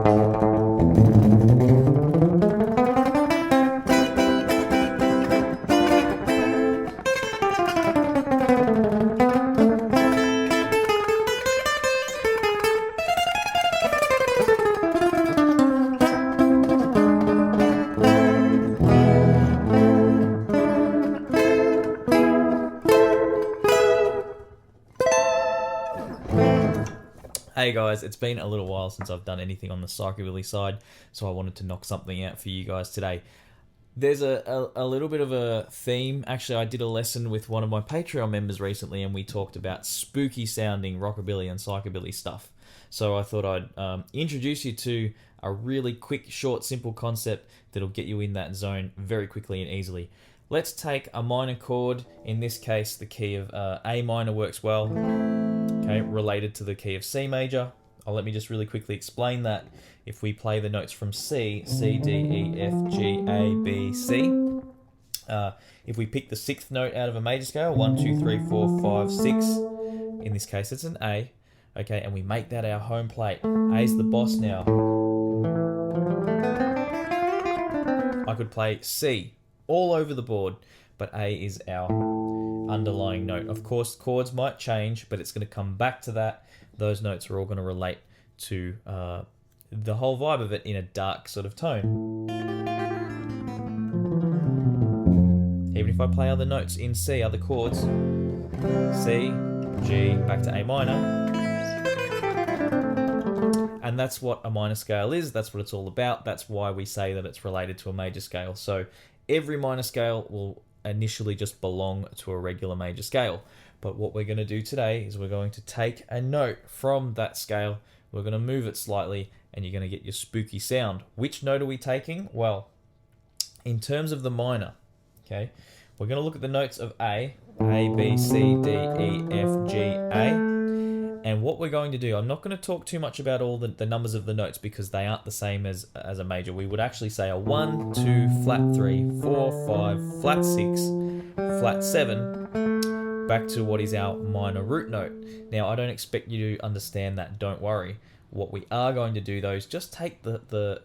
Hey guys, it's been a little while since I've done anything on the Psychobilly side, so I wanted to knock something out for you guys today. There's a little bit of a theme. Actually, I did a lesson with one of my Patreon members recently, and we talked about spooky sounding rockabilly and psychobilly stuff. So I thought I'd introduce you to a really quick, short, simple concept that'll get you in that zone very quickly and easily. Let's take a minor chord. In this case, the key of A minor works well. Okay, related to the key of C major. Let me just really quickly explain that. If we play the notes from C, C, D, E, F, G, A, B, C. If we pick the sixth note out of a major scale, 1, 2, 3, 4, 5, 6. In this case, it's an A. Okay, and we make that our home plate. A's the boss now. I could play C all over the board, but A is our underlying note. Of course, chords might change, but it's going to come back to that. Those notes are all going to relate to the whole vibe of it in a dark sort of tone. Even if I play other notes in C, other chords, C, G, back to A minor. And that's what a minor scale is. That's what it's all about. That's why we say that it's related to a major scale. So every minor scale will initially just belong to a regular major scale. But what we're going to do today is we're going to take a note from that scale, we're going to move it slightly, and you're going to get your spooky sound. Which note are we taking? Well, in terms of the minor, okay, we're going to look at the notes of A, B, C, D, E, F, G, A. And what we're going to do, I'm not going to talk too much about all the numbers of the notes because they aren't the same as a major. We would actually say a 1, 2, flat 3, 4, 5, flat 6, flat 7, back to what is our minor root note. Now, I don't expect you to understand that, don't worry. What we are going to do though is just take the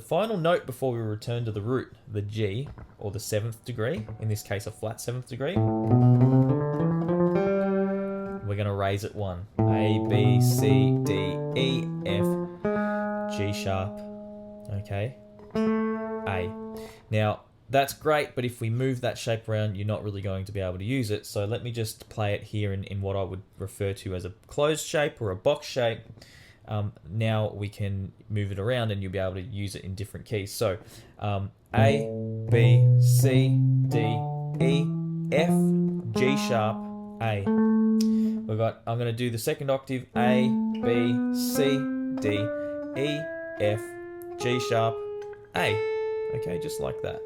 final note before we return to the root, the G, or the 7th degree, in this case a flat 7th degree. We're going to raise it 1. A, B, C, D, E, F, G sharp, okay, A. Now, that's great, but if we move that shape around, you're not really going to be able to use it. So let me just play it here in what I would refer to as a closed shape or a box shape. Now we can move it around and you'll be able to use it in different keys. So A, B, C, D, E, F, G sharp, A. I'm going to do the second octave, A, B, C, D, E, F, G sharp, A. Okay, just like that.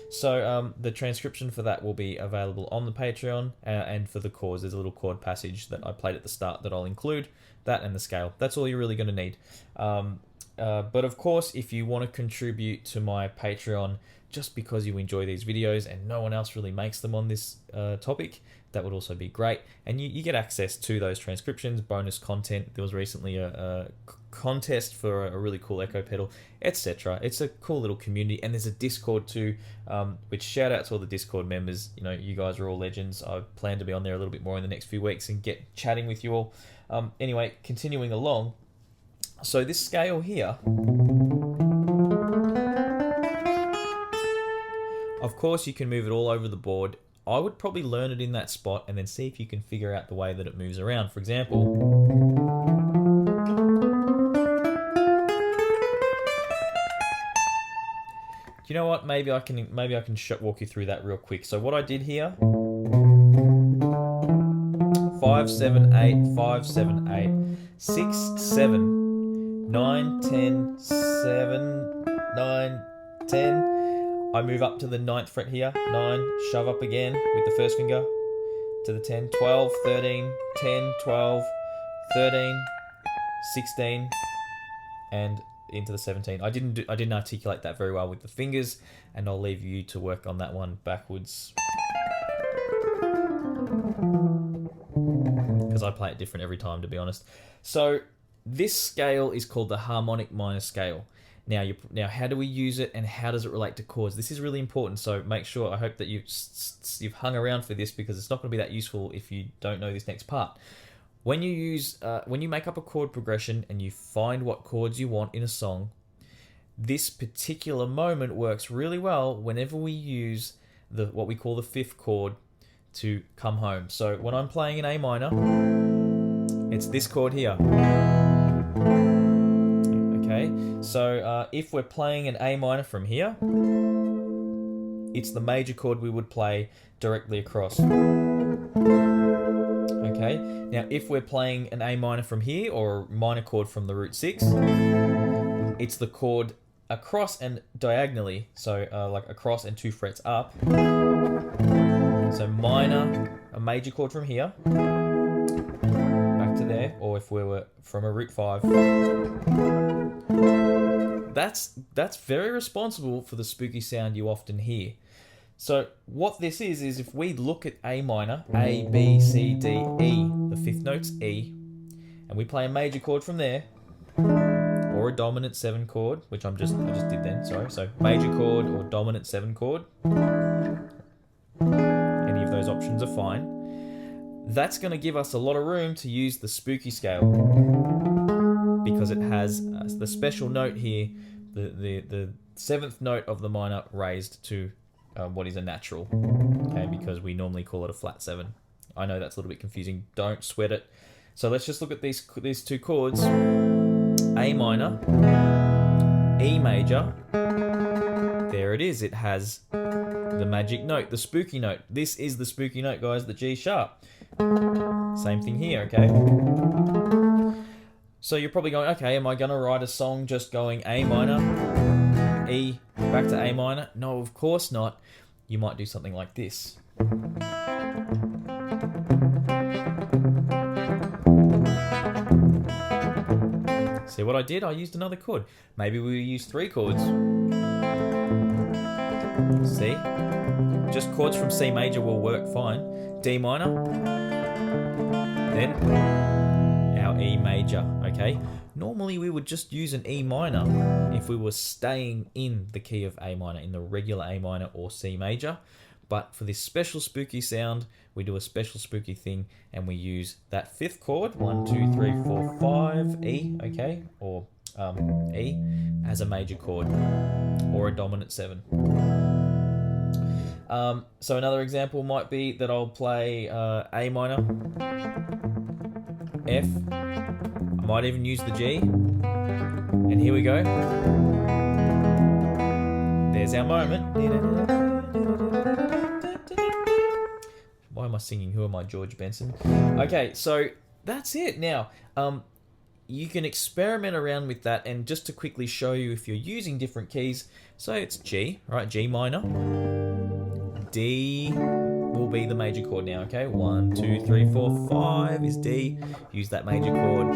So the transcription for that will be available on the Patreon, and for the chords, there's a little chord passage that I played at the start that I'll include, that and the scale. That's all you're really going to need. But of course, if you want to contribute to my Patreon just because you enjoy these videos and no one else really makes them on this topic, that would also be great. And you get access to those transcriptions, bonus content. There was recently a contest for a really cool echo pedal, etc. It's a cool little community, and there's a Discord too, which shout out to all the Discord members. You know, you guys are all legends. I plan to be on there a little bit more in the next few weeks and get chatting with you all. Anyway, continuing along. So this scale here, of course you can move it all over the board. I would probably learn it in that spot and then see if you can figure out the way that it moves around. For example, you know what? Maybe I can walk you through that real quick. So what I did here, 5, 7, 8, 5, 7, 8, 6, 7, 9, 10, 7, 9, 10. I move up to the 9th fret here, 9, shove up again with the first finger to the 10, 12, 13, 10, 12, 13, 16, and into the 17. I didn't articulate that very well with the fingers, and I'll leave you to work on that one backwards, because I play it different every time, to be honest. So this scale is called the harmonic minor scale. Now, how do we use it, and how does it relate to chords? This is really important, so make sure, I hope that you've hung around for this, because it's not going to be that useful if you don't know this next part. When you make up a chord progression and you find what chords you want in a song, this particular moment works really well whenever we use what we call the fifth chord to come home. So when I'm playing in A minor, it's this chord here. Okay, so if we're playing an A minor from here, it's the major chord we would play directly across. Okay, now if we're playing an A minor from here, or a minor chord from the root 6, it's the chord across and diagonally, so like across and 2 frets up. So minor, a major chord from here, back to there, or if we were from a root 5. That's very responsible for the spooky sound you often hear. So what this is if we look at A minor, A, B, C, D, E, the fifth note's E, and we play a major chord from there, or a dominant 7 chord, which I just did then, sorry. So major chord or dominant 7 chord, any of those options are fine. That's going to give us a lot of room to use the spooky scale, because it has the special note here, the 7th note of the minor raised to what is a natural, okay, because we normally call it a flat 7. I know that's a little bit confusing, don't sweat it. So let's just look at these 2 chords. A minor, E major, there it is, it has the magic note, the spooky note. This is the spooky note, guys, the G sharp. Same thing here, okay? So you're probably going, okay, am I going to write a song just going A minor, E, back to A minor? No, of course not. You might do something like this. See what I did? I used another chord. Maybe we use 3 chords. See? Just chords from C major will work fine. D minor. Then our E major, okay? Normally we would just use an E minor if we were staying in the key of A minor, in the regular A minor or C major. But for this special spooky sound, we do a special spooky thing, and we use that 5th chord, 1, 2, 3, 4, 5, E, okay, or E, as a major chord, or a dominant 7. So another example might be that I'll play A minor, F, I might even use the G, and here we go. There's our moment. Why am I singing? Who am I, George Benson? Okay, so that's it. Now, you can experiment around with that, and just to quickly show you if you're using different keys, so it's G, right? G minor. D will be the major chord now, okay? 1, 2, 3, 4, 5 is D. Use that major chord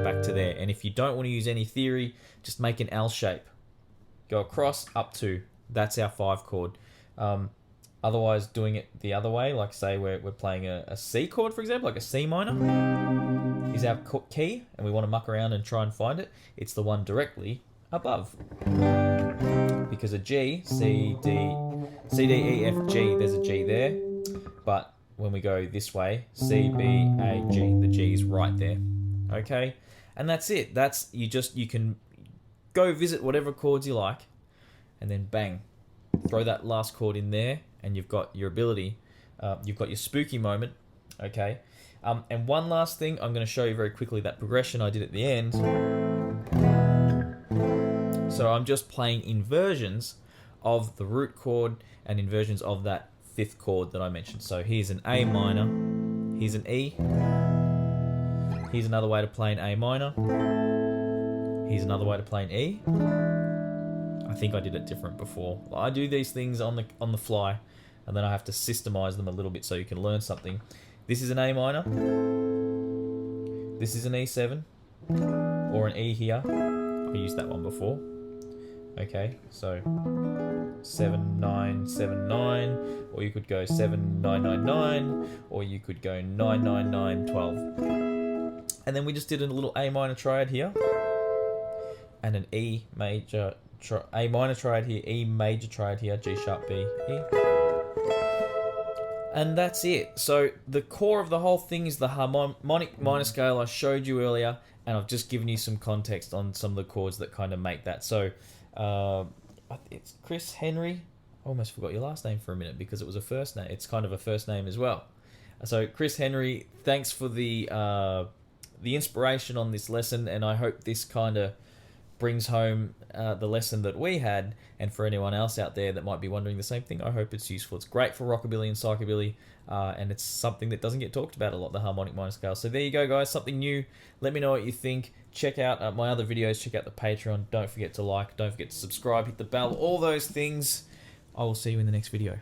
back to there. And if you don't want to use any theory, just make an L shape. Go across, up 2. That's our 5 chord. Otherwise, doing it the other way, like say we're playing a C chord, for example, like a C minor, is our key, and we want to muck around and try and find it. It's the one directly above. Because a G, C, D, E, F, G, there's a G there. But when we go this way, C, B, A, G, the G is right there. Okay? And that's it. You can go visit whatever chords you like, and then bang, throw that last chord in there, and you've got your ability, you've got your spooky moment, okay? And one last thing, I'm going to show you very quickly that progression I did at the end. So I'm just playing inversions of the root chord and inversions of that 5th chord that I mentioned. So here's an A minor, here's an E, here's another way to play an A minor, here's another way to play an E. I think I did it different before. I do these things on the fly, and then I have to systemize them a little bit so you can learn something. This is an A minor. This is an E7, or an E here. I used that one before. Okay, so 7, 9, 7, 9, or you could go 7, 9, 9, 9, or you could go 9, 9, 9, 12. And And then we just did a little A minor triad here, and an E major, A minor triad here, E major triad here, G sharp, B, E. And that's it. So the core of the whole thing is the harmonic minor scale I showed you earlier, and I've just given you some context on some of the chords that kind of make that. So it's Chris Henry. I almost forgot your last name for a minute because it was a first name. It's kind of a first name as well. So Chris Henry, thanks for the inspiration on this lesson, and I hope this kind of brings home the lesson that we had, and for anyone else out there that might be wondering the same thing, I hope it's useful. It's great for rockabilly and psychobilly, and it's something that doesn't get talked about a lot, the harmonic minor scale. So there you go, guys, something new. Let me know what you think. Check out my other videos, check out the Patreon. Don't forget to like, don't forget to subscribe, hit the bell, all those things. I will see you in the next video.